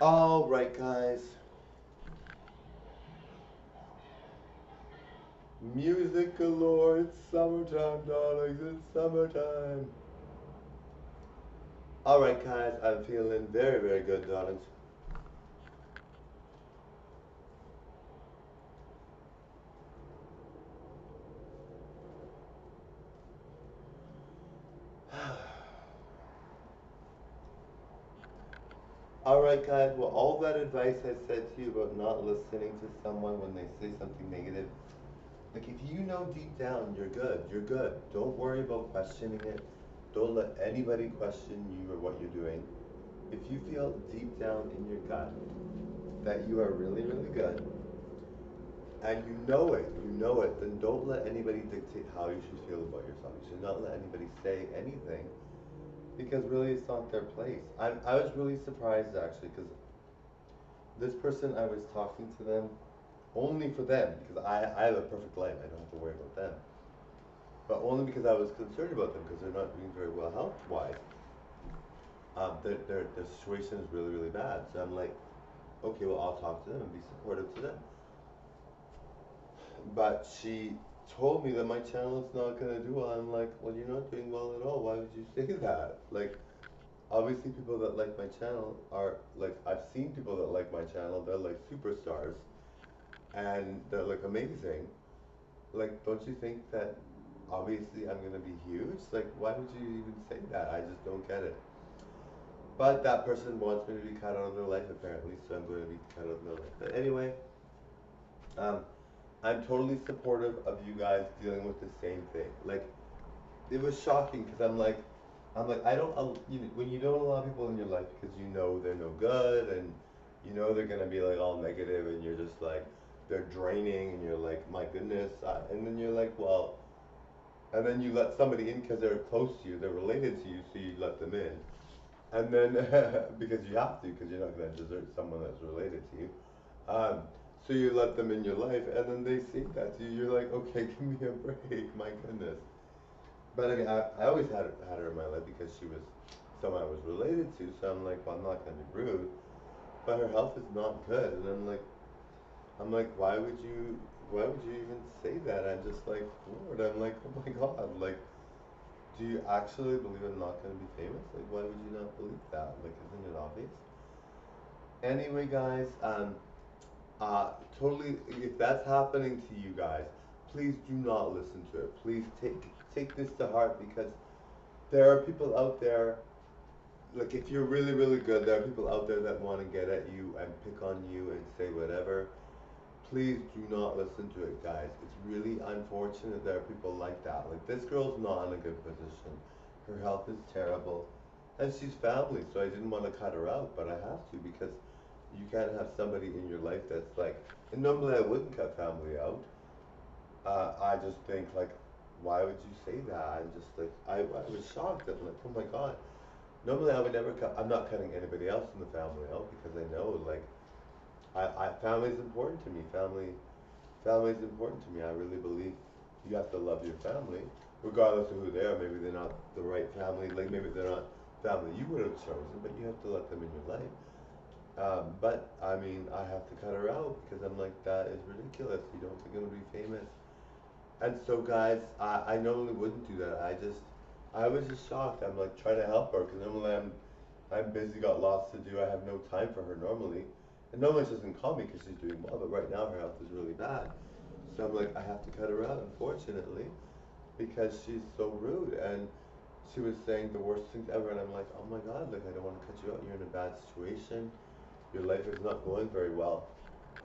All right, guys. Music galore. It's summertime, darlings. It's summertime. All right, guys. I'm feeling very, very good, darlings. All right, guys. Well, all that advice I said to you about not listening to someone when they say something negative, like if you know deep down you're good, you're good. Don't worry about questioning it. Don't let anybody question you or what you're doing. If you feel deep down in your gut that you are really, really good, and you know it, then don't let anybody dictate how you should feel about yourself. You should not let anybody say anything because really it's not their place. I was really surprised actually because this person I was talking to them only for them because I have a perfect life. I don't have to worry about them. But only because I was concerned about them because they're not doing very well health wise. Their situation is really, really bad. So I'm like, okay, well, I'll talk to them and be supportive to them. But she told me that my channel is not gonna do well. I'm like, well, you're not doing well at all. Why would you say that? Like, obviously, people that like my channel are like, I've seen people that like my channel. They're like superstars, and they're like amazing. Like, don't you think that obviously I'm gonna be huge? Like, why would you even say that? I just don't get it. But that person wants me to be cut out of their life apparently, so I'm going to be cut out of their life. But anyway, um, I'm totally supportive of you guys dealing with the same thing. Like, it was shocking because I'm like, I don't, when you don't allow people in your life because you know they're no good and you know they're gonna be like all negative and you're just like, they're draining and you're like, my goodness, and then you're like, well, and then you let somebody in because they're close to you, they're related to you, so you let them in. And then, because you have to, because you're not gonna desert someone that's related to you. Um, so you let them in your life, and then they say that to you. You're like, okay, give me a break, my goodness. But I mean, I always had her in my life because she was someone I was related to. So I'm like, well, I'm not gonna be rude, but her health is not good, and I'm like, why would you even say that? I'm just like floored. I'm like, oh my god, like, do you actually believe I'm not gonna be famous? Like, why would you not believe that? Like, isn't it obvious? Anyway, guys, totally. If that's happening to you guys, please do not listen to it. Please take this to heart because there are people out there. Like if you're really really good, there are people out there that want to get at you and pick on you and say whatever. Please do not listen to it, guys. It's really unfortunate there are people like that. Like this girl's not in a good position. Her health is terrible, and she's family. So I didn't want to cut her out, but I have to because you can't have somebody in your life that's like. And normally I wouldn't cut family out. I just think like, why would you say that? I'm just like, I was shocked. I'm like, oh my god. Normally I would never cut. I'm not cutting anybody else in the family out because I know like, family is important to me. Family is important to me. I really believe you have to love your family, regardless of who they are. Maybe they're not the right family. Like maybe they're not family you would have chosen, but you have to let them in your life. But I mean, I have to cut her out because I'm like, that is ridiculous. You don't think I'm gonna be famous. And so, guys, I normally wouldn't do that. I was just shocked. I'm like trying to help her because normally I'm busy, got lots to do. I have no time for her normally. And normally she doesn't call me because she's doing well, but right now her health is really bad. So I'm like, I have to cut her out, unfortunately, because she's so rude. And she was saying the worst things ever. And I'm like, oh my God, like, I don't want to cut you out. You're in a bad situation. Your life is not going very well.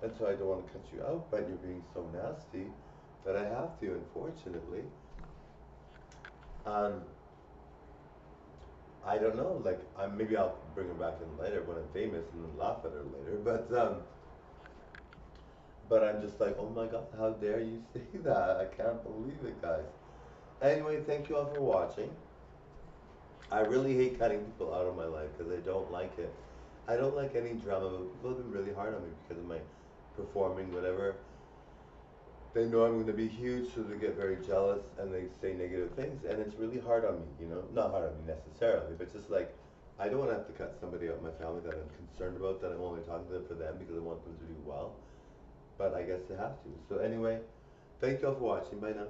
And so I don't want to cut you out, but you're being so nasty that I have to, unfortunately. Um, I don't know, like, maybe I'll bring her back in later when I'm famous and then laugh at her later. But I'm just like, oh my God, how dare you say that? I can't believe it, guys. Anyway, thank you all for watching. I really hate cutting people out of my life because I don't like it. I don't like any drama, but people have been really hard on me because of my performing, whatever. They know I'm going to be huge, so they get very jealous and they say negative things, and it's really hard on me, you know? Not hard on me necessarily, but just like I don't want to have to cut somebody out in my family that I'm concerned about, that I'm only talking to them for them because I want them to do well. But I guess I have to. So anyway, thank you all for watching. Bye now.